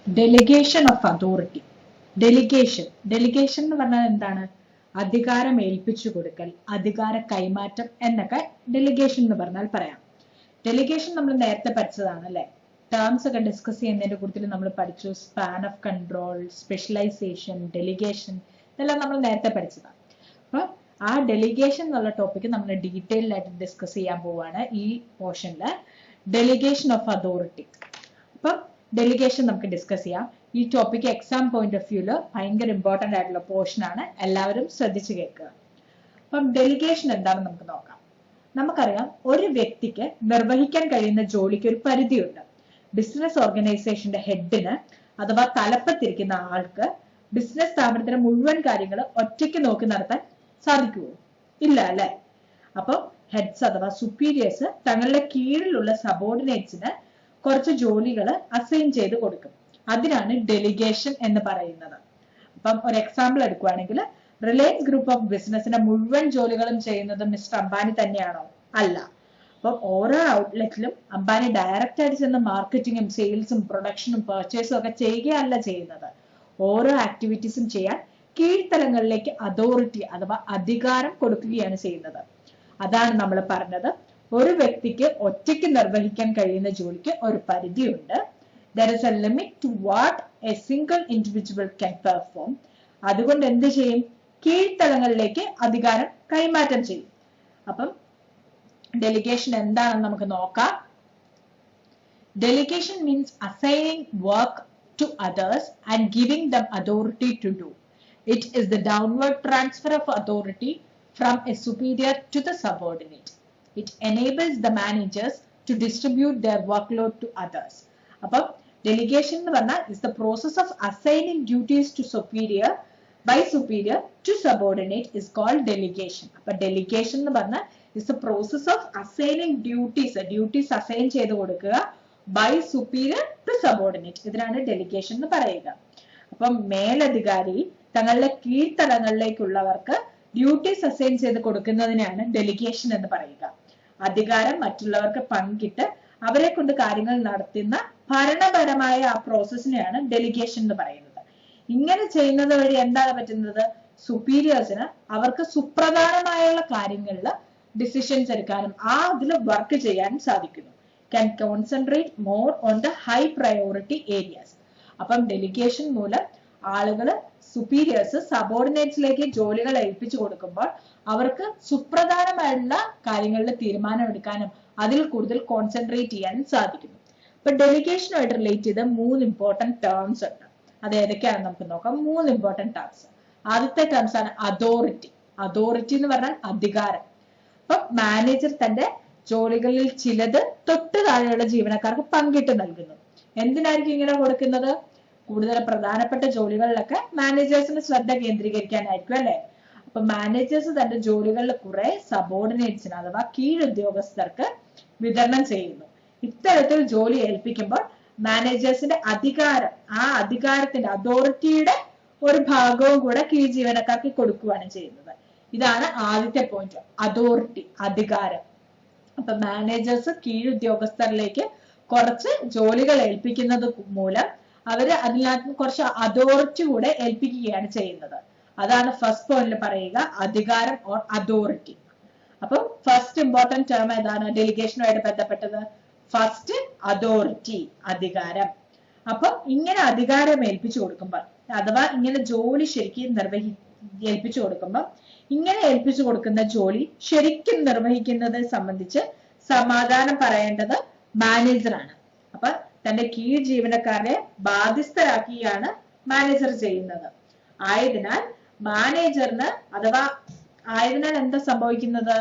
Delegation of authority. Delegation എന്ന് പറഞ്ഞാൽ എന്താണ്? അധികാരം ഏൽപ്പിച്ചു കൊടുക്കൽ, അധികാര കൈമാറ്റം എന്നൊക്കെ ഡെലിഗേഷൻ എന്ന് പറഞ്ഞാൽ പറയാം. ഡെലിഗേഷൻ നമ്മൾ നേരത്തെ പഠിച്ചതാണ് അല്ലെ? ടേംസ് ഒക്കെ ഡിസ്കസ് ചെയ്യുന്നതിന്റെ കൂട്ടത്തിൽ നമ്മൾ പഠിച്ചു. Span of control, specialization, delegation, ഇതെല്ലാം നമ്മൾ നേരത്തെ പഠിച്ചതാണ്. അപ്പൊ ആ ഡെലിഗേഷൻ എന്നുള്ള ടോപ്പിക് നമ്മൾ ഡീറ്റെയിൽഡ് ആയിട്ട് ഡിസ്കസ് ചെയ്യാൻ പോവാണ് ഈ പോർഷനില്. Delegation of authority. അപ്പം ഡെലിഗേഷൻ നമുക്ക് ഡിസ്കസ് ചെയ്യാം. ഈ ടോപ്പിക് എക്സാം പോയിന്റ് ഓഫ് വ്യൂല് ഭയങ്കര ഇമ്പോർട്ടന്റ് ആയിട്ടുള്ള പോർഷൻ ആണ്. എല്ലാവരും ശ്രദ്ധിച്ചു കേൾക്കുക. അപ്പം ഡെലിഗേഷൻ എന്താണെന്ന് നമുക്ക് നോക്കാം. നമുക്കറിയാം, ഒരു വ്യക്തിക്ക് നിർവഹിക്കാൻ കഴിയുന്ന ജോലിക്ക് ഒരു പരിധിയുണ്ട്. ബിസിനസ് ഓർഗനൈസേഷന്റെ ഹെഡിന് അഥവാ തലപ്പത്തിരിക്കുന്ന ആൾക്ക് ബിസിനസ് സ്ഥാപനത്തിലെ മുഴുവൻ കാര്യങ്ങൾ ഒറ്റയ്ക്ക് നോക്കി നടത്താൻ സാധിക്കുമോ? ഇല്ല അല്ലെ? അപ്പൊ ഹെഡ്സ് അഥവാ സുപ്പീരിയേഴ്സ് തങ്ങളുടെ കീഴിലുള്ള സബോർഡിനേറ്റ്സിന് കുറച്ച് ജോലികൾ അസൈൻ ചെയ്ത് കൊടുക്കും. അതിനാണ് ഡെലിഗേഷൻ എന്ന് പറയുന്നത്. അപ്പം ഒരു എക്സാമ്പിൾ എടുക്കുകയാണെങ്കിൽ, റിലയൻസ് ഗ്രൂപ്പ് ഓഫ് ബിസിനസിന്റെ മുഴുവൻ ജോലികളും ചെയ്യുന്നത് മിസ്റ്റർ അംബാനി തന്നെയാണോ? അല്ല. അപ്പം ഓരോ ഔട്ട്ലെറ്റിലും അംബാനി ഡയറക്റ്റ് ആയിട്ട് ചെന്ന് മാർക്കറ്റിംഗും സെയിൽസും പ്രൊഡക്ഷനും പർച്ചേസും ഒക്കെ ചെയ്യുകയല്ല ചെയ്യുന്നത്. ഓരോ ആക്ടിവിറ്റീസും ചെയ്യാൻ കീഴ്ത്തലങ്ങളിലേക്ക് അതോറിറ്റി അഥവാ അധികാരം കൊടുക്കുകയാണ് ചെയ്യുന്നത്. അതാണ് നമ്മൾ പറഞ്ഞത്, ഒരു വ്യക്തിക്ക് ഒറ്റയ്ക്ക് നിർവഹിക്കാൻ കഴിയുന്ന ജോലിക്ക് ഒരു പരിധിയുണ്ട്. There is a limit to what a single individual can perform. അതുകൊണ്ട് എന്ത് ചെയ്യും? കീഴ്ത്തലങ്ങളിലേക്ക് അധികാരം കൈമാറ്റം ചെയ്യും. അപ്പം ഡെലിഗേഷൻ എന്താണെന്ന് നമുക്ക് നോക്കാം. Delegation means assigning work to others and giving them authority to do. It is the downward transfer of authority from a superior to the subordinate. It enables the managers to distribute their workload to others. അപ്പം delegation എന്ന് പറഞ്ഞാൽ is the process of assigning duties to superior by superior to subordinate is called delegation. അപ്പൊ delegation എന്ന് പറഞ്ഞാൽ is the process of assigning duties assign ചെയ്ത് കൊടുക്കുക by superior to subordinate. ഇതിനാണ് delegation എന്ന് പറയുക. അപ്പം മേലധികാരി തങ്ങളുടെ കീഴ്ത്തലങ്ങളിലേക്കുള്ളവർക്ക് ഡ്യൂട്ടീസ് അസൈൻ ചെയ്ത് കൊടുക്കുന്നതിനാണ് ഡെലിഗേഷൻ എന്ന് പറയുക. അധികാരം മറ്റുള്ളവർക്ക് പങ്കിട്ട് അവരെ കൊണ്ട് കാര്യങ്ങൾ നടത്തുന്ന ഭരണപരമായ ആ പ്രോസസ്സിനെയാണ് ഡെലിഗേഷൻ എന്ന് പറയുന്നത്. ഇങ്ങനെ ചെയ്യുന്നത് വഴി എന്താണ് പറ്റുന്നത്? സുപ്പീരിയേഴ്സിന് അവർക്ക് സുപ്രധാനമായുള്ള കാര്യങ്ങളിൽ ഡിസിഷൻസ് എടുക്കാനും അതിൽ വർക്ക് ചെയ്യാനും സാധിക്കുന്നു. Can concentrate more on the high priority areas. അപ്പം ഡെലിഗേഷൻ മൂലം ആളുകള് സുപ്പീരിയേഴ്സ് സബോർഡിനേറ്റ്സിലേക്ക് ജോലികൾ ഏൽപ്പിച്ചു കൊടുക്കുമ്പോൾ അവർക്ക് സുപ്രധാനമായുള്ള കാര്യങ്ങളിൽ തീരുമാനം എടുക്കാനും അതിൽ കൂടുതൽ കോൺസെൻട്രേറ്റ് ചെയ്യാനും സാധിക്കുന്നു. ഇപ്പൊ ഡെലിഗേഷനുമായിട്ട് റിലേറ്റ് ചെയ്ത 3 ഇമ്പോർട്ടന്റ് ടേംസ് ഉണ്ട്. അത് ഏതൊക്കെയാണെന്ന് നമുക്ക് നോക്കാം. 3 ഇമ്പോർട്ടന്റ് ടേംസ്. ആദ്യത്തെ ടേംസ് ആണ് അതോറിറ്റി. അതോറിറ്റി എന്ന് പറഞ്ഞാൽ അധികാരം. അപ്പൊ മാനേജർ തന്റെ ജോലികളിൽ ചിലത് തൊട്ട് താഴെയുള്ള ജീവനക്കാർക്ക് പങ്കിട്ട് നൽകുന്നു. എന്തിനായിരിക്കും ഇങ്ങനെ കൊടുക്കുന്നത്? കൂടുതൽ പ്രധാനപ്പെട്ട ജോലികളിലൊക്കെ മാനേജേഴ്സിന് ശ്രദ്ധ കേന്ദ്രീകരിക്കാനായിരിക്കും അല്ലെ? അപ്പൊ മാനേജേഴ്സ് തന്റെ ജോലികളിൽ കുറെ സബോർഡിനേറ്റ്സിന് അഥവാ കീഴുദ്യോഗസ്ഥർക്ക് വിതരണം ചെയ്യുന്നു. ഇത്തരത്തിൽ ജോലി ഏൽപ്പിക്കുമ്പോൾ മാനേജേഴ്സിന്റെ അധികാരം, ആ അധികാരത്തിന്റെ അതോറിറ്റിയുടെ ഒരു ഭാഗവും കൂടെ കീഴ് ജീവനക്കാർക്ക് കൊടുക്കുകയാണ് ചെയ്യുന്നത്. ഇതാണ് ആദ്യത്തെ പോയിന്റ്, അതോറിറ്റി, അധികാരം. അപ്പൊ മാനേജേഴ്സ് കീഴുദ്യോഗസ്ഥരിലേക്ക് കുറച്ച് ജോലികൾ ഏൽപ്പിക്കുന്നത് മൂലം അവര് അതിനകത്ത് കുറച്ച് അതോറിറ്റി കൂടെ ഏൽപ്പിക്കുകയാണ് ചെയ്യുന്നത്. അതാണ് ഫസ്റ്റ് പോയിന്റിൽ പറയുക, അധികാരം ഓർ അതോറിറ്റി. അപ്പൊ ഫസ്റ്റ് ഇമ്പോർട്ടന്റ് ടേം ഏതാണ് ഡെലിഗേഷനുമായിട്ട് ബന്ധപ്പെട്ടത്? ഫസ്റ്റ് അതോറിറ്റി, അധികാരം. അപ്പൊ ഇങ്ങനെ അധികാരം ഏൽപ്പിച്ചു കൊടുക്കുമ്പോൾ അഥവാ ഇങ്ങനെ ജോലി ശരിക്കും ഏൽപ്പിച്ചു കൊടുക്കുമ്പോൾ ഇങ്ങനെ ഏൽപ്പിച്ചു കൊടുക്കുന്ന ജോലി ശരിക്കും നിർവഹിക്കുന്നത് സംബന്ധിച്ച് സമാധാനം പറയേണ്ടത് മാനേജറാണ്. അപ്പൊ തന്റെ കീഴ് ജീവനക്കാരെ ബാധ്യസ്ഥരാക്കിയാണ് മാനേജർ ചെയ്യുന്നത്. ആയതിനാൽ എന്താ സംഭവിക്കുന്നത്?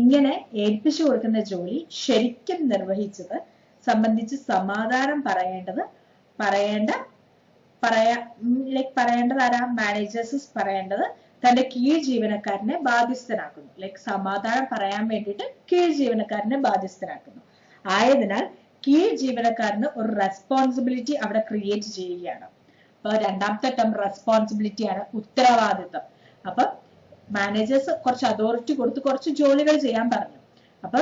ഇങ്ങനെ ഏൽപ്പിച്ചു കൊടുക്കുന്ന ജോലി ശരിക്കും നിർവഹിച്ചത് സംബന്ധിച്ച് സമാധാനം പറയേണ്ടത് ആരാ? മാനേജേഴ്സ് പറയേണ്ടത് തന്റെ കീഴ് ജീവനക്കാരനെ ബാധ്യസ്ഥനാക്കുന്നു. സമാധാനം പറയാൻ വേണ്ടിയിട്ട് കീഴ് ജീവനക്കാരനെ ബാധ്യസ്ഥനാക്കുന്നു. ആയതിനാൽ കീഴ് ജീവനക്കാരന് ഒരു റെസ്പോൺസിബിലിറ്റി അവിടെ ക്രിയേറ്റ് ചെയ്യുകയാണ്. അപ്പൊ രണ്ടാമത്തെ ടേം റെസ്പോൺസിബിലിറ്റി ആണ്, ഉത്തരവാദിത്വം. അപ്പൊ മാനേജേഴ്സ് കുറച്ച് അതോറിറ്റി കൊടുത്ത് കുറച്ച് ജോലികൾ ചെയ്യാൻ പറഞ്ഞു. അപ്പൊ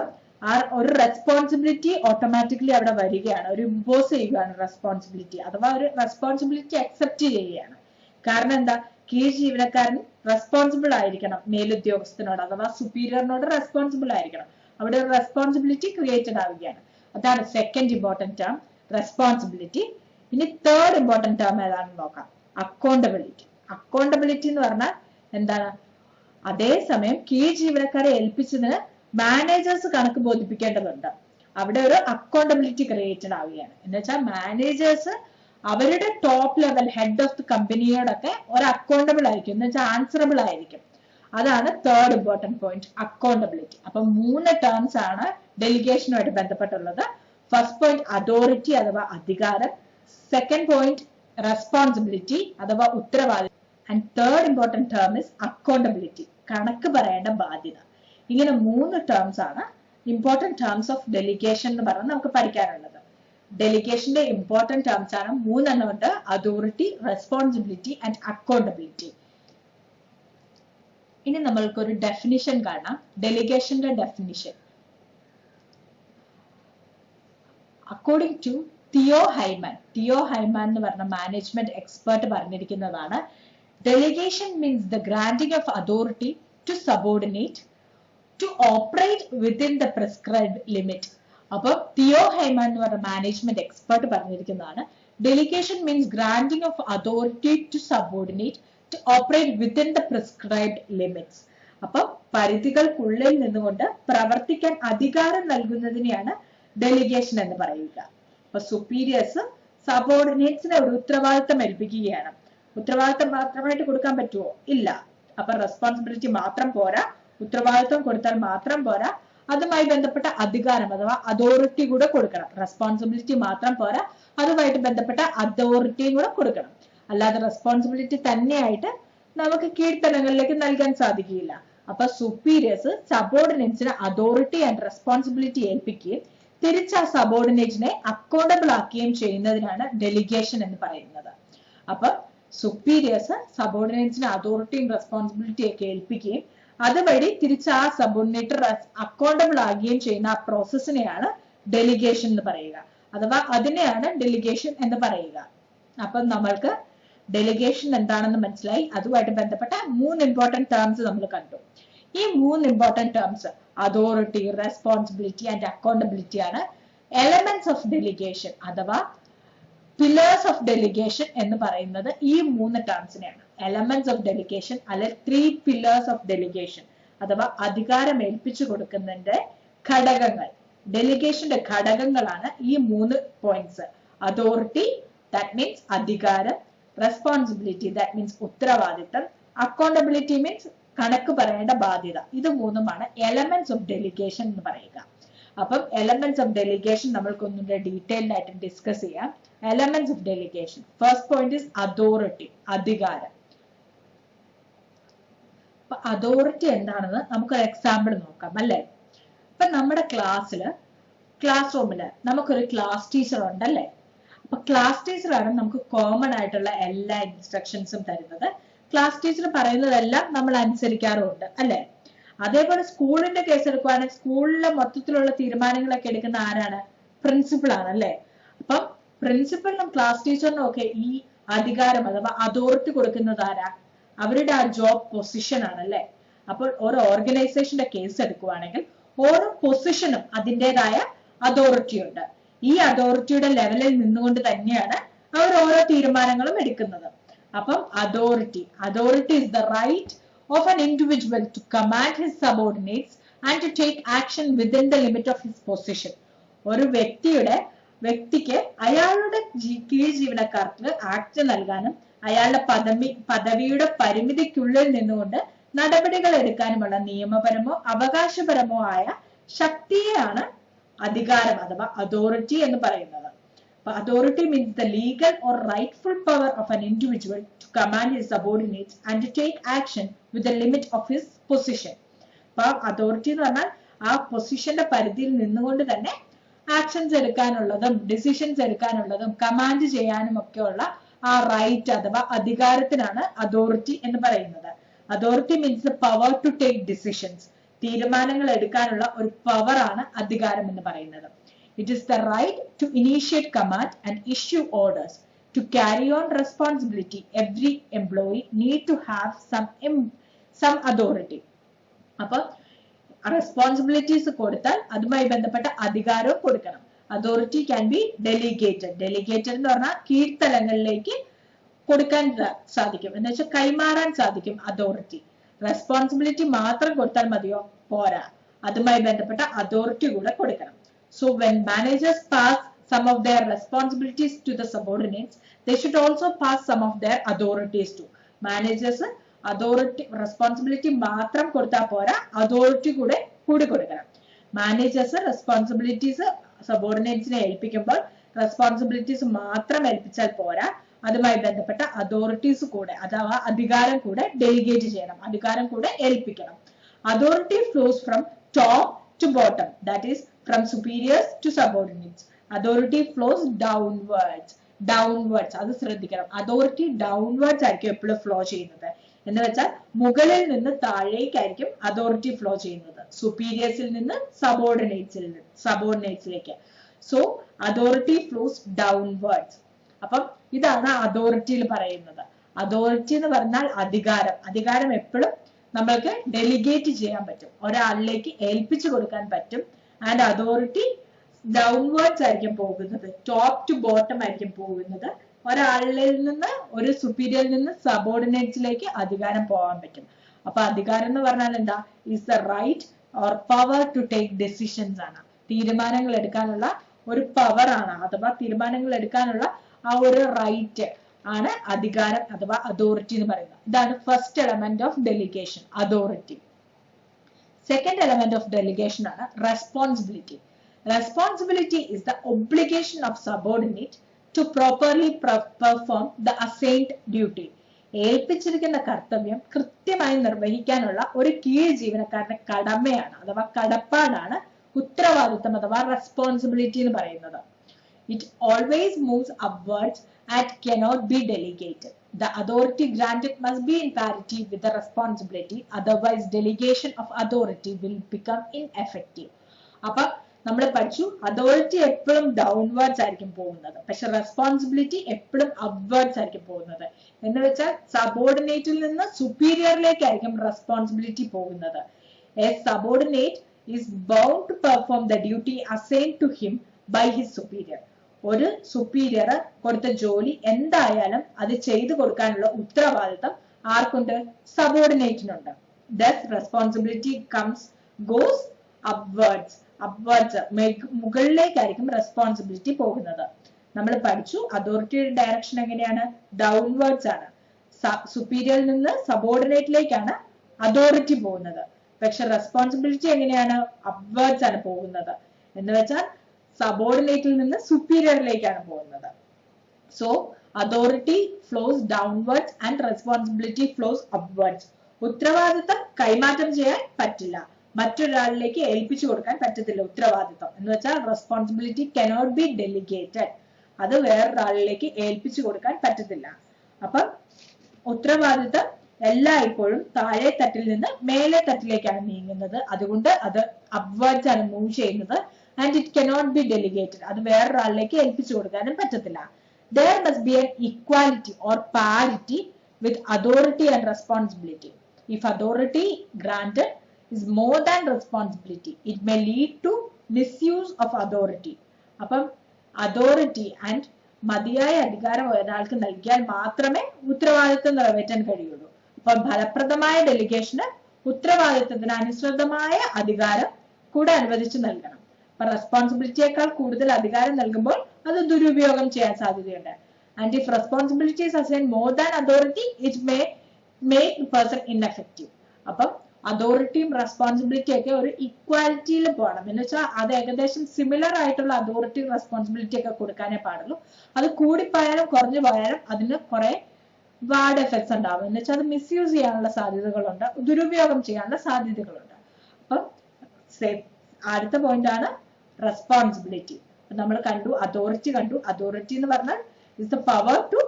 ഒരു റെസ്പോൺസിബിലിറ്റി ഓട്ടോമാറ്റിക്കലി അവിടെ വരികയാണ്, ഒരു ഇമ്പോസ് ചെയ്യുകയാണ് റെസ്പോൺസിബിലിറ്റി, അഥവാ ഒരു റെസ്പോൺസിബിലിറ്റി അക്സെപ്റ്റ് ചെയ്യുകയാണ്. കാരണം എന്താ, കീഴ് ജീവനക്കാരൻ റെസ്പോൺസിബിൾ ആയിരിക്കണം മേലുദ്യോഗസ്ഥനോട്, അഥവാ സുപ്പീരിയറിനോട് റെസ്പോൺസിബിൾ ആയിരിക്കണം. അവിടെ ഒരു റെസ്പോൺസിബിലിറ്റി ക്രിയേറ്റഡ് ആവുകയാണ്. അതാണ് സെക്കൻഡ് ഇമ്പോർട്ടന്റ് ടേം, റെസ്പോൺസിബിലിറ്റി. ഇനി തേർഡ് ഇമ്പോർട്ടന്റ് ടേം ഏതാണെന്ന് നോക്കാം, അക്കൗണ്ടബിലിറ്റി. അക്കൗണ്ടബിലിറ്റി എന്ന് പറഞ്ഞാൽ എന്താണ്, അതേസമയം കീഴ് ജീവനക്കാരെ ഏൽപ്പിച്ചതിന് മാനേജേഴ്സ് കണക്ക് ബോധിപ്പിക്കേണ്ടതുണ്ട്. അവിടെ ഒരു അക്കൗണ്ടബിലിറ്റി ക്രിയേറ്റഡ് ആവുകയാണ്. എന്ന് വെച്ചാൽ മാനേജേഴ്സ് അവരുടെ top level head of the കമ്പനിയോടൊക്കെ ഒരു അക്കൗണ്ടബിൾ ആയിരിക്കും, എന്ന് വെച്ചാൽ ആൻസറബിൾ ആയിരിക്കും. അതാണ് തേർഡ് ഇമ്പോർട്ടന്റ് പോയിന്റ്, അക്കൗണ്ടബിലിറ്റി. അപ്പൊ 3 ടേംസ് ആണ് ഡെലിഗേഷനുമായിട്ട് ബന്ധപ്പെട്ടുള്ളത്. ഫസ്റ്റ് പോയിന്റ് അതോറിറ്റി അഥവാ അധികാരം, സെക്കൻഡ് പോയിന്റ് റെസ്പോൺസിബിലിറ്റി അഥവാ ഉത്തരവാദിത്വം, and third important term is accountability, കണക്ക് പറയേണ്ട ബാധ്യത. ഇങ്ങനെ 3 ടേംസ് ആണ് ഇമ്പോർട്ടന്റ് ടേംസ് ഓഫ് ഡെലിഗേഷൻ എന്ന് പറഞ്ഞാൽ നമുക്ക് പഠിക്കാനുള്ളത്. ഡെലിഗേഷന്റെ ഇമ്പോർട്ടന്റ് ടേംസ് ആണ് 3 എണ്ണം ഉണ്ട്, അതോറിറ്റി, റെസ്പോൺസിബിലിറ്റി ആൻഡ് അക്കൗണ്ടബിലിറ്റി. ഇനി നമ്മൾക്ക് ഒരു ഡെഫിനിഷൻ കാണാം, ഡെലിഗേഷന്റെ definition. According to Theo Haimann എന്ന് പറഞ്ഞ മാനേജ്മെന്റ് എക്സ്പെർട്ട് പറഞ്ഞിരിക്കുന്നതാണ്, delegation means the granting of authority to subordinate to operate within the prescribed limit. അപ്പോൾ തിയോ ഹൈമാൻ എന്ന് പറഞ്ഞ മാനേജ്മെന്റ് എക്സ്പെർട്ട് പറഞ്ഞിരിക്കുന്നതാണ്, delegation means granting of authority to subordinate to operate within the prescribed limits. അപ്പൊ പരിധികൾക്കുള്ളിൽ നിന്നുകൊണ്ട് പ്രവർത്തിക്കാൻ അധികാരം നൽകുന്നതിനെയാണ് delegation എന്ന് പറയുക. അപ്പൊ സുപ്പീരിയേഴ്സ് സബോർഡിനേറ്റ്സിനെ ഒരു ഉത്തരവാദിത്തം ഏൽപ്പിക്കുകയാണ്. ഉത്തരവാദിത്തം മാത്രമായിട്ട് കൊടുക്കാൻ പറ്റുമോ? ഇല്ല. അപ്പൊ റെസ്പോൺസിബിലിറ്റി മാത്രം പോരാ, ഉത്തരവാദിത്തം കൊടുത്താൽ മാത്രം പോരാ, അതുമായി ബന്ധപ്പെട്ട അധികാരം അഥവാ അതോറിറ്റി കൂടെ കൊടുക്കണം. റെസ്പോൺസിബിലിറ്റി മാത്രം പോരാ, അതുമായിട്ട് ബന്ധപ്പെട്ട അതോറിറ്റിയും കൂടെ കൊടുക്കണം. അല്ലാതെ റെസ്പോൺസിബിലിറ്റി തന്നെയായിട്ട് നമുക്ക് കീഴ്ത്തലങ്ങളിലേക്ക് നൽകാൻ സാധിക്കില്ല. അപ്പൊ സുപ്പീരിയേഴ്സ് സബോർഡിനേറ്റ്സിന് അതോറിറ്റി ആൻഡ് റെസ്പോൺസിബിലിറ്റി ഏൽപ്പിക്കുകയും തിരിച്ച് ആ സബോർഡിനേറ്റിനെ അക്കൗണ്ടബിൾ ആക്കുകയും ചെയ്യുന്നതിനാണ് ഡെലിഗേഷൻ എന്ന് പറയുന്നത്. അപ്പൊ സുപ്പീരിയേഴ്സ് സബോർഡിനേറ്റ്സിന് അതോറിറ്റിയും റെസ്പോൺസിബിലിറ്റിയും ഒക്കെ ഏൽപ്പിക്കുകയും അതുവഴി തിരിച്ച് ആ സബോർഡിനേറ്റർ അക്കൗണ്ടബിൾ ആകുകയും ചെയ്യുന്ന ആ പ്രോസസ്സിനെയാണ് ഡെലിഗേഷൻ എന്ന് പറയുക, അഥവാ അതിനെയാണ് ഡെലിഗേഷൻ എന്ന് പറയുക. അപ്പൊ നമ്മൾക്ക് ഡെലിഗേഷൻ എന്താണെന്ന് മനസ്സിലായി. അതുമായിട്ട് ബന്ധപ്പെട്ട 3 ഇമ്പോർട്ടന്റ് ടേംസ് നമ്മൾ കണ്ടു. ഈ 3 important terms authority, responsibility and accountability ആണ് എലമെന്റ്സ് ഓഫ് ഡെലിഗേഷൻ അഥവാ പില്ലേഴ്സ് ഓഫ് ഡെലിഗേഷൻ എന്ന് പറയുന്നത് ഈ 3 ടേംസിനെയാണ്. എലമെന്റ്സ് ഓഫ് ഡെലിഗേഷൻ അല്ലെ 3 പില്ലേഴ്സ് ഓഫ് ഡെലിഗേഷൻ അഥവാ അധികാരം ഏൽപ്പിച്ചു കൊടുക്കുന്നതിന്റെ ഘടകങ്ങൾ, ഡെലിഗേഷന്റെ ഘടകങ്ങളാണ് ഈ 3 പോയിന്റ്സ്. അതോറിറ്റി ദാറ്റ് മീൻസ് അധികാരം, റെസ്പോൺസിബിലിറ്റി ദാറ്റ് മീൻസ് ഉത്തരവാദിത്തം, അക്കൗണ്ടബിലിറ്റി മീൻസ് കണക്ക് പറയേണ്ട ബാധ്യത. ഇത് 3ഉമാണ് എലമെന്റ്സ് ഓഫ് ഡെലിഗേഷൻ എന്ന് പറയുക. അപ്പം എലമെന്റ്സ് ഓഫ് ഡെലിഗേഷൻ നമ്മൾക്കൊന്നുകൂടെ ഡീറ്റെയിൽഡ് ആയിട്ട് ഡിസ്കസ് ചെയ്യാം. Elements of delegation, first point is authority, അധികാരം. അപ്പൊ അതോറിറ്റി എന്താണെന്ന് നമുക്കൊരു എക്സാമ്പിൾ നോക്കാം അല്ലെ. ഇപ്പൊ നമ്മുടെ ക്ലാസ് റൂമില് നമുക്കൊരു ക്ലാസ് ടീച്ചർ ഉണ്ടല്ലേ. അപ്പൊ ക്ലാസ് ടീച്ചറാണ് നമുക്ക് കോമൺ ആയിട്ടുള്ള എല്ലാ ഇൻസ്ട്രക്ഷൻസും തരുന്നത്. ക്ലാസ് ടീച്ചർ പറയുന്നതെല്ലാം നമ്മൾ അനുസരിക്കാറുമുണ്ട് അല്ലെ. അതേപോലെ സ്കൂളിന്റെ കേസ് എടുക്കുവാണെങ്കിൽ സ്കൂളിലെ മൊത്തത്തിലുള്ള തീരുമാനങ്ങളൊക്കെ എടുക്കുന്ന ആരാണ്? പ്രിൻസിപ്പൾ ആണ് അല്ലെ. അപ്പം പ്രിൻസിപ്പളിനും ക്ലാസ് ടീച്ചറിനും ഒക്കെ ഈ അധികാരം അഥവാ അതോറിറ്റി കൊടുക്കുന്നത് ആരാ? അവരുടെ ആ ജോബ് പൊസിഷൻ ആണ് അല്ലെ. അപ്പോൾ ഓരോ ഓർഗനൈസേഷന്റെ കേസ് എടുക്കുവാണെങ്കിൽ ഓരോ പൊസിഷനും അതിൻ്റെതായ അതോറിറ്റി ഉണ്ട്. ഈ അതോറിറ്റിയുടെ ലെവലിൽ നിന്നുകൊണ്ട് തന്നെയാണ് അവർ ഓരോ തീരുമാനങ്ങളും എടുക്കുന്നത്. അപ്പം authority is the right of an individual to command his subordinates and to take action within the limit of his position. ഒരു വ്യക്തിക്ക് അയാളുടെ കീഴ് ജീവനക്കാർക്ക് ആക്ട് നൽകാനും അയാളുടെ പദവിയുടെ പരിമിതിക്കുള്ളിൽ നിന്നുകൊണ്ട് നടപടികൾ എടുക്കാനുമുള്ള നിയമപരമോ അവകാശപരമോ ആയ ശക്തിയെയാണ് അധികാരം അഥവാ അതോറിറ്റി എന്ന് പറയുന്നത്. Authority means the legal or rightful power of an individual to command his subordinates and to take action with the limit of his position. അപ്പൊ അതോറിറ്റി എന്ന് പറഞ്ഞാൽ ആ പൊസിഷന്റെ പരിധിയിൽ നിന്നുകൊണ്ട് തന്നെ ആക്ഷൻസ് എടുക്കാനുള്ളതും ഡിസിഷൻസ് എടുക്കാനുള്ളതും കമാൻഡ് ചെയ്യാനും ഒക്കെയുള്ള ആ റൈറ്റ് അഥവാ അധികാരത്തിനാണ് അതോറിറ്റി എന്ന് പറയുന്നത്. Authority means the power to take decisions. തീരുമാനങ്ങൾ എടുക്കാനുള്ള ഒരു പവർ ആണ് അധികാരം എന്ന് പറയുന്നത്. It is the right to initiate command and issue orders. To carry on responsibility, every employee need to have some authority. അപ്പോൾ റെസ്പോൺസിബിലിറ്റീസ് കൊടുത്താൽ അതുമായി ബന്ധപ്പെട്ട അധികാരവും കൊടുക്കണം. Authority can be delegated. Delegated എന്ന് പറഞ്ഞാൽ കീഴ്ത്തലങ്ങളിലേക്ക് കൊടുക്കാൻ സാധിക്കും, എന്ന് വെച്ചാൽ കൈമാറാൻ സാധിക്കും അതോറിറ്റി. റെസ്പോൺസിബിലിറ്റി മാത്രം കൊടുത്താൽ മതിയോ? പോരാ, അതുമായി ബന്ധപ്പെട്ട അതോറിറ്റി കൂടെ കൊടുക്കണം. So when managers pass some of their responsibilities to the subordinates, they should also pass some of their authorities too. Managers authority responsibility മാത്രം കൊടുത്താൽ പോരാ, അതോറിറ്റി കൂടെ കൊടുക്കണം. മാനേജേഴ്സ് റെസ്പോൺസിബിലിറ്റീസ് സബോർഡിനേറ്റ്സിനെ ഏൽപ്പിക്കുമ്പോൾ റെസ്പോൺസിബിലിറ്റീസ് മാത്രം ഏൽപ്പിച്ചാൽ പോരാ, അതുമായി ബന്ധപ്പെട്ട അതോറിറ്റീസ് കൂടെ അഥവാ അധികാരം കൂടെ ഡെലിഗേറ്റ് ചെയ്യണം, അധികാരം കൂടെ ഏൽപ്പിക്കണം. Authority flows from top to bottom, that is from superiors to subordinates. Authority flows downwards. അത് ശ്രദ്ധിക്കണം. അതോറിറ്റി ഡൗൺവേർഡ്സ് ആയിരിക്കും എപ്പോഴും ഫ്ലോ ചെയ്യുന്നത്. എന്ന് വെച്ചാൽ മുകളിൽ നിന്ന് താഴേക്കായിരിക്കും അതോറിറ്റി ഫ്ലോ ചെയ്യുന്നത്, സുപ്പീരിയേഴ്സിൽ നിന്ന് സബോർഡിനേറ്റ്സിലേക്ക്. So authority flows downwards. അപ്പം ഇതാണ് അതോറിറ്റിയിൽ പറയുന്നത്. അതോറിറ്റി എന്ന് പറഞ്ഞാൽ അധികാരം എപ്പോഴും നമ്മൾക്ക് ഡെലിഗേറ്റ് ചെയ്യാൻ പറ്റും, ഒരാളിലേക്ക് ഏൽപ്പിച്ചു കൊടുക്കാൻ പറ്റും. ആൻഡ് അതോറിറ്റി ഡൗൺവേർഡ്സ് ആയിരിക്കും പോകുന്നത്, ടോപ്പ് ടു ബോട്ടം ആയിരിക്കും പോകുന്നത്. ഒരാളിൽ നിന്ന്, ഒരു സുപ്പീരിയറിൽ നിന്ന് സബോർഡിനേറ്റ്സിലേക്ക് അധികാരം പോകാൻ പറ്റും. അപ്പൊ അധികാരം എന്ന് പറഞ്ഞാൽ എന്താ? Is the right or power to take decisions ആണ്. തീരുമാനങ്ങൾ എടുക്കാനുള്ള ഒരു പവർ ആണ്, അഥവാ തീരുമാനങ്ങൾ എടുക്കാനുള്ള ആ ഒരു റൈറ്റ് ആണ് അധികാരം അഥവാ അതോറിറ്റി എന്ന് പറയുന്നത്. ഇതാണ് first element of delegation, authority. Second element of delegation ആണ് responsibility. Responsibility is the obligation of subordinate to properly perform the assigned duty. ഏൽപ്പിച്ചിരിക്കുന്ന കർത്തവ്യം കൃത്യമായി നിർവഹിക്കാനുള്ള ഒരു കീഴ് ജീവനക്കാരന്റെ കടമയാണ് അഥവാ കടപ്പാടാണ് ഉത്തരവാദിത്തം അഥവാ റെസ്പോൺസിബിലിറ്റി എന്ന് പറയുന്നത്. It always moves upwards and cannot be delegated. The authority granted must be in parity with the responsibility, otherwise delegation of authority will become ineffective. അപ്പൊ നമ്മൾ പഠിച്ചു അതോറിറ്റി എപ്പോഴും ഡൗൺവേർഡ്സ് ആയിരിക്കും പോകുന്നത്, പക്ഷെ റെസ്പോൺസിബിലിറ്റി എപ്പോഴും അപ്വേർഡ്സ് ആയിരിക്കും പോകുന്നത്. എന്ന് വെച്ചാൽ സബോർഡിനേറ്റിൽ നിന്ന് സുപ്പീരിയറിലേക്കായിരിക്കും റെസ്പോൺസിബിലിറ്റി പോകുന്നത്. A subordinate is bound to perform the duty assigned to him by his superior. ഒരു സുപ്പീരിയർ കൊടുത്ത ജോലി എന്തായാലും അത് ചെയ്തു കൊടുക്കാനുള്ള ഉത്തരവാദിത്തം ആർക്കുണ്ട്? സബോർഡിനേറ്റിനുണ്ട്. Thus responsibility goes upwards. മുകളിലേക്കായിരിക്കും റെസ്പോൺസിബിലിറ്റി പോകുന്നത്. നമ്മൾ പഠിച്ചു അതോറിറ്റിയുടെ ഡയറക്ഷൻ എങ്ങനെയാണ്? ഡൗൺവേർഡ്സ് ആണ്. സുപ്പീരിയറിൽ നിന്ന് സബോർഡിനേറ്റിലേക്കാണ് അതോറിറ്റി പോകുന്നത്. പക്ഷെ റെസ്പോൺസിബിലിറ്റി എങ്ങനെയാണ്? അപ്വേർഡ്സ് ആണ് പോകുന്നത്. എന്ന് വെച്ചാൽ സബോർഡിനേറ്റിൽ നിന്ന് സുപ്പീരിയറിലേക്കാണ് പോകുന്നത്. So authority flows downwards and responsibility flows upwards. ഉത്തരവാദിത്തം കൈമാറ്റം ചെയ്യാൻ പറ്റില്ല, മറ്റൊരാളിലേക്ക് ഏൽപ്പിച്ചു കൊടുക്കാൻ പറ്റത്തില്ല ഉത്തരവാദിത്തം. എന്ന് വെച്ചാൽ റെസ്പോൺസിബിലിറ്റി കനോട്ട് ബി ഡെലിഗേറ്റഡ്, അത് വേറൊരാളിലേക്ക് ഏൽപ്പിച്ചു കൊടുക്കാൻ പറ്റത്തില്ല. അപ്പം ഉത്തരവാദിത്തം എല്ലായ്പ്പോഴും താഴെ തട്ടിൽ നിന്ന് മേലെ തട്ടിലേക്കാണ് നീങ്ങുന്നത്. അതുകൊണ്ട് അത് അപ്വേർഡ്സ് ആണ് മൂവ് ചെയ്യുന്നത്. And it cannot be delegated, അത് വേറൊരാളിലേക്ക് ഏൽപ്പിച്ചു കൊടുക്കാനും പറ്റത്തില്ല. There must be an equality or parity with authority and responsibility. If authority granted is more than responsibility, it may lead to misuse of authority. അപ്പം authority and മതിയായ അധികാരം ഒരാൾക്ക് നൽകിയാൽ മാത്രമേ ഉത്തരവാദിത്വം നിറവേറ്റാൻ കഴിയുള്ളൂ. അപ്പം ഫലപ്രദമായ ഡെലിഗേഷന് ഉത്തരവാദിത്വത്തിന് അനുസൃതമായ അധികാരം കൂടെ അനുവദിച്ചു നൽകണം. അപ്പൊ റെസ്പോൺസിബിലിറ്റിയേക്കാൾ കൂടുതൽ അധികാരം നൽകുമ്പോൾ അത് ദുരുപയോഗം ചെയ്യാൻ സാധ്യതയുണ്ട്. And if responsibility is assigned more than authority, it may make the person ineffective. അപ്പം അതോറിറ്റിയും റെസ്പോൺസിബിലിറ്റിയും ഒക്കെ ഒരു ഇക്വാലിറ്റിയിൽ പോകണം. എന്ന് വെച്ചാൽ അത് ഏകദേശം സിമിലർ ആയിട്ടുള്ള അതോറിറ്റി റെസ്പോൺസിബിലിറ്റി ഒക്കെ കൊടുക്കാനേ പാടുള്ളൂ. അത് കൂടിപ്പോയാലും കുറഞ്ഞു പോയാലും അതിന് കുറെ ബാഡ് എഫക്ട്സ് ഉണ്ടാവും. എന്ന് വെച്ചാൽ അത് മിസ്യൂസ് ചെയ്യാനുള്ള സാധ്യതകളുണ്ട്, ദുരുപയോഗം ചെയ്യാനുള്ള സാധ്യതകളുണ്ട്. അപ്പം അടുത്ത പോയിന്റ് ആണ് റെസ്പോൺസിബിലിറ്റി. നമ്മൾ കണ്ടു അതോറിറ്റി കണ്ടു. അതോറിറ്റി എന്ന് പറഞ്ഞാൽ is the power to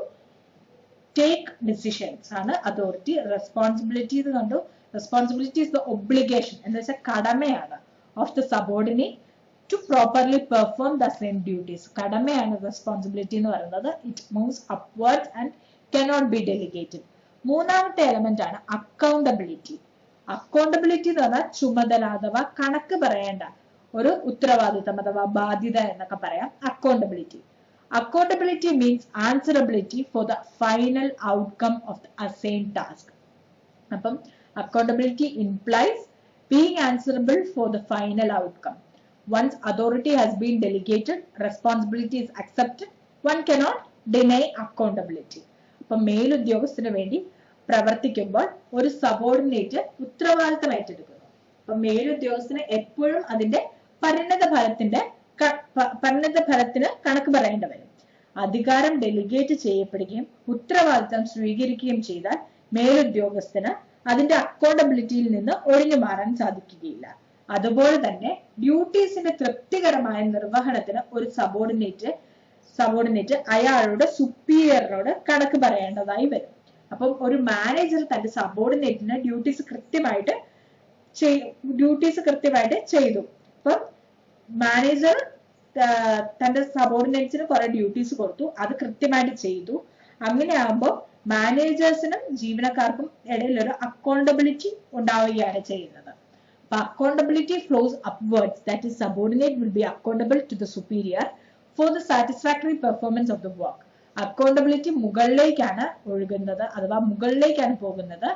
take decisions ആണ് അതോറിറ്റി. റെസ്പോൺസിബിലിറ്റി എന്ന് കണ്ടു, Responsibility is the obligation എന്ന് വെച്ചാൽ കടമയാണ് of the subordinate to properly perform the same duties. കടമയാണ് responsibility എന്ന് പറയുന്നത്. It moves upwards and cannot be delegated. മൂന്നാമത്തെ എലമെന്റ് ആണ് accountability. Accountability എന്ന് പറഞ്ഞാൽ ചുമതല അഥവാ കണക്ക് പറയേണ്ട ഒരു ഉത്തരവാദിത്തം അഥവാ ബാധ്യത എന്നൊക്കെ പറയാം accountability. Accountability means answerability for the final outcome of the assigned task. അപ്പം accountability implies being answerable for the final outcome. Once authority has been delegated, responsibility is accepted. One cannot deny accountability. അപ്പം മേലുദ്യോഗസ്ഥന് വേണ്ടി പ്രവർത്തിക്കുമ്പോൾ ഒരു subordinate ഉത്തരവാദിത്തം ഏറ്റെടുക്കുന്നു. അപ്പം മേലുദ്യോഗസ്ഥന് എപ്പോഴും അതിന്റെ പരിണത ഫലത്തിന് കണക്ക് പറയേണ്ടി വരും. അധികാരം ഡെലിഗേറ്റ് ചെയ്യപ്പെടുകയും ഉത്തരവാദിത്തം സ്വീകരിക്കുകയും ചെയ്താൽ മേലുദ്യോഗസ്ഥന് അതിന്റെ അക്കൗണ്ടബിലിറ്റിയിൽ നിന്ന് ഒഴിഞ്ഞു മാറാൻ സാധിക്കുകയില്ല. അതുപോലെ തന്നെ ഡ്യൂട്ടീസിന്റെ തൃപ്തികരമായ നിർവഹണത്തിന് ഒരു സബോർഡിനേറ്റ് അയാളുടെ സുപ്പീരിയറിനോട് കണക്ക് പറയേണ്ടതായി വരും. അപ്പം ഒരു മാനേജർ തന്റെ സബോർഡിനേറ്റിന് ഡ്യൂട്ടീസ് കൃത്യമായിട്ട് ചെയ്തു. അപ്പം മാനേജർ തന്റെ സബോർഡിനേറ്റ്സിന് കുറെ ഡ്യൂട്ടീസ് കൊടുത്തു, അത് കൃത്യമായിട്ട് ചെയ്തു. അങ്ങനെയാകുമ്പോൾ മാനേജേഴ്സിനും ജീവനക്കാർക്കും ഇടയിൽ ഒരു അക്കൗണ്ടബിലിറ്റി ഉണ്ടാവുകയാണ് ചെയ്യുന്നത്. അപ്പൊ accountability flows upwards, that is subordinate will be accountable to the superior for the satisfactory performance of the work. Accountability മുകളിലേക്കാണ് ഒഴുകുന്നത് അഥവാ മുകളിലേക്കാണ് പോകുന്നത്.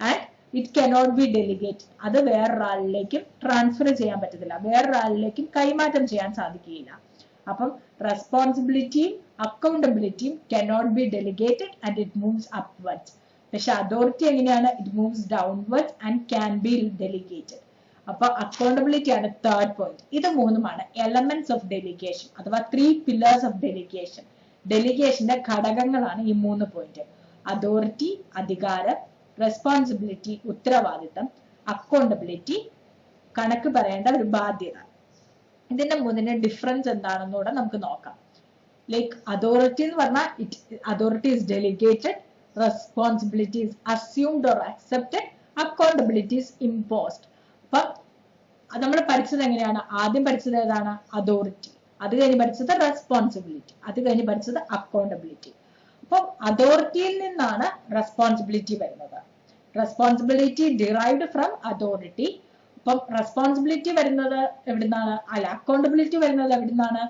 And it cannot be delegate, അത് വേറൊരാളിലേക്കും ട്രാൻസ്ഫർ ചെയ്യാൻ പറ്റത്തില്ല, വേറൊരാളിലേക്കും കൈമാറ്റം ചെയ്യാൻ സാധിക്കുകയില്ല. അപ്പം റെസ്പോൺസിബിലിറ്റിയും അക്കൗണ്ടബിലിറ്റിയും cannot be delegated and it moves upwards. പക്ഷെ അതോറിറ്റി എങ്ങനെയാണ്? It moves downwards and can be delegated. അപ്പൊ അക്കൗണ്ടബിലിറ്റി ആണ് തേർഡ് പോയിന്റ്. ഇത് മൂന്നുമാണ് എലമെന്റ്സ് ഓഫ് ഡെലിഗേഷൻ അഥവാ 3 pillars ഓഫ് ഡെലിഗേഷൻ. ഡെലിഗേഷന്റെ ഘടകങ്ങളാണ് ഈ 3 പോയിന്റ്. അതോറിറ്റി അധികാരം, റെസ്പോൺസിബിലിറ്റി ഉത്തരവാദിത്തം, അക്കൗണ്ടബിലിറ്റി കണക്ക് പറയേണ്ട ഒരു ബാധ്യത. ഇതിന്റെ മൂന്നിന്റെ ഡിഫറൻസ് എന്താണെന്നൂടെ നമുക്ക് നോക്കാം. ലൈക്ക് അതോറിറ്റി എന്ന് പറഞ്ഞാൽ authority is delegated, responsibility is assumed or accepted, accountability is imposed. അപ്പൊ നമ്മൾ പഠിച്ചത് എങ്ങനെയാണ്? ആദ്യം പഠിച്ചത് ഏതാണ്? അതോറിറ്റി. അത് കഴിഞ്ഞ് പഠിച്ചത് റെസ്പോൺസിബിലിറ്റി. അത് കഴിഞ്ഞ് പഠിച്ചത് അക്കൗണ്ടബിലിറ്റി. അപ്പം അതോറിറ്റിയിൽ നിന്നാണ് റെസ്പോൺസിബിലിറ്റി വരുന്നത്. Responsibility derived from authority. അപ്പം റെസ്പോൺസിബിലിറ്റി വരുന്നത് എവിടുന്നാണ്? അക്കൗണ്ടബിലിറ്റി വരുന്നത് എവിടുന്നാണ്?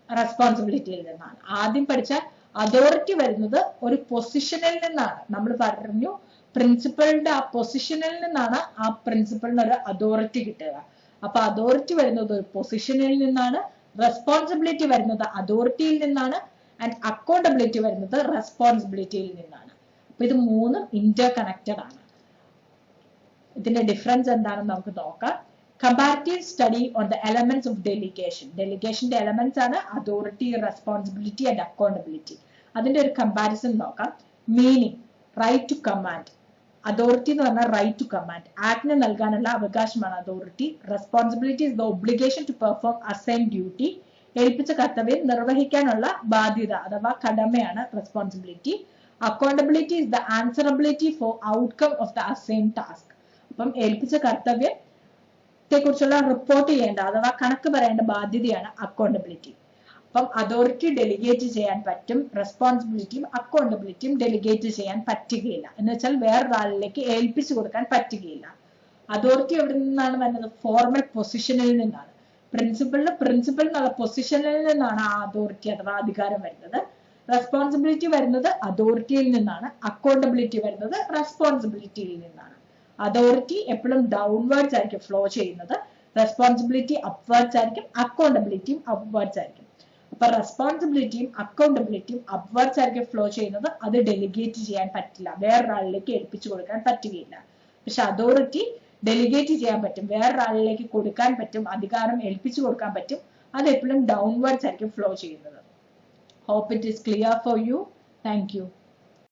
റെസ്പോൺസിബിലിറ്റിയിൽ നിന്നാണ്. ആദ്യം പഠിച്ച അതോറിറ്റി വരുന്നത് ഒരു പൊസിഷനിൽ നിന്നാണ്. നമ്മൾ പറഞ്ഞു പ്രിൻസിപ്പളിന്റെ ആ പൊസിഷനിൽ നിന്നാണ് ആ പ്രിൻസിപ്പളിന് ഒരു അതോറിറ്റി കിട്ടുക. അപ്പൊ അതോറിറ്റി വരുന്നത് ഒരു പൊസിഷനിൽ നിന്നാണ്, റെസ്പോൺസിബിലിറ്റി വരുന്നത് അതോറിറ്റിയിൽ നിന്നാണ്, ആൻഡ് അക്കൗണ്ടബിലിറ്റി വരുന്നത് റെസ്പോൺസിബിലിറ്റിയിൽ നിന്നാണ്. അപ്പൊ ഇത് മൂന്നും ഇന്റർ കണക്റ്റഡ് ആണ്. ഇതിന്റെ ഡിഫറൻസ് എന്താണെന്ന് നമുക്ക് നോക്കാം. Comparative study on the elements of delegation. ഡെലിഗേഷന്റെ എലമെന്റ്സ് ആണ് അതോറിറ്റി, റെസ്പോൺസിബിലിറ്റി ആൻഡ് അക്കൗണ്ടബിലിറ്റി. അതിന്റെ ഒരു കമ്പാരിസൺ നോക്കാം. Meaning, right to command. Authority എന്ന് പറഞ്ഞാൽ റൈറ്റ് ടു കമാൻഡ്, ആജ്ഞ നൽകാനുള്ള അവകാശമാണ് authority. Responsibility is the obligation to perform assign duty. ഏൽപ്പിച്ച കർത്തവ്യം നിർവഹിക്കാനുള്ള ബാധ്യത അഥവാ കടമയാണ് responsibility. Accountability is the answerability for outcome of the assign task. അപ്പം ഏൽപ്പിച്ച കർത്തവ്യത്തെ കുറിച്ചുള്ള റിപ്പോർട്ട് ചെയ്യേണ്ട അഥവാ കണക്ക് പറയേണ്ട ബാധ്യതയാണ് അക്കൗണ്ടബിലിറ്റി. അപ്പം അതോറിറ്റി ഡെലിഗേറ്റ് ചെയ്യാൻ പറ്റും, റെസ്പോൺസിബിലിറ്റിയും അക്കൗണ്ടബിലിറ്റിയും ഡെലിഗേറ്റ് ചെയ്യാൻ പറ്റുകയില്ല. എന്ന് വെച്ചാൽ വേറൊരാളിലേക്ക് ഏൽപ്പിച്ചു കൊടുക്കാൻ പറ്റുകയില്ല. അതോറിറ്റി എവിടെ നിന്നാണ് വരുന്നത്? ഫോർമൽ പൊസിഷനിൽ നിന്നാണ്. പ്രിൻസിപ്പൾ എന്നുള്ള പൊസിഷനിൽ നിന്നാണ് ആ അതോറിറ്റി അഥവാ അധികാരം വരുന്നത്. റെസ്പോൺസിബിലിറ്റി വരുന്നത് അതോറിറ്റിയിൽ നിന്നാണ്, അക്കൗണ്ടബിലിറ്റി വരുന്നത് റെസ്പോൺസിബിലിറ്റിയിൽ നിന്നാണ്. അതോറിറ്റി എപ്പോഴും ഡൗൺവേർഡ്സ് ആയിരിക്കും ഫ്ലോ ചെയ്യുന്നത്, റെസ്പോൺസിബിലിറ്റി അപ്വേർഡ്സ് ആയിരിക്കും, അക്കൗണ്ടബിലിറ്റിയും അപ്വേർഡ്സ് ആയിരിക്കും. അപ്പൊ റെസ്പോൺസിബിലിറ്റിയും അക്കൗണ്ടബിലിറ്റിയും അപ്വേർഡ്സ് ആയിരിക്കും ഫ്ലോ ചെയ്യുന്നത്. അത് ഡെലിഗേറ്റ് ചെയ്യാൻ പറ്റില്ല, വേറൊരാളിലേക്ക് ഏൽപ്പിച്ചു കൊടുക്കാൻ പറ്റുകയില്ല. പക്ഷെ അതോറിറ്റി ഡെലിഗേറ്റ് ചെയ്യാൻ പറ്റും, വേറൊരാളിലേക്ക് കൊടുക്കാൻ പറ്റും, അധികാരം ഏൽപ്പിച്ചു കൊടുക്കാൻ പറ്റും. അത് എപ്പോഴും ഡൗൺവേർഡ്സ് ആയിരിക്കും ഫ്ലോ ചെയ്യുന്നത്. Hope it is clear for you. Thank you.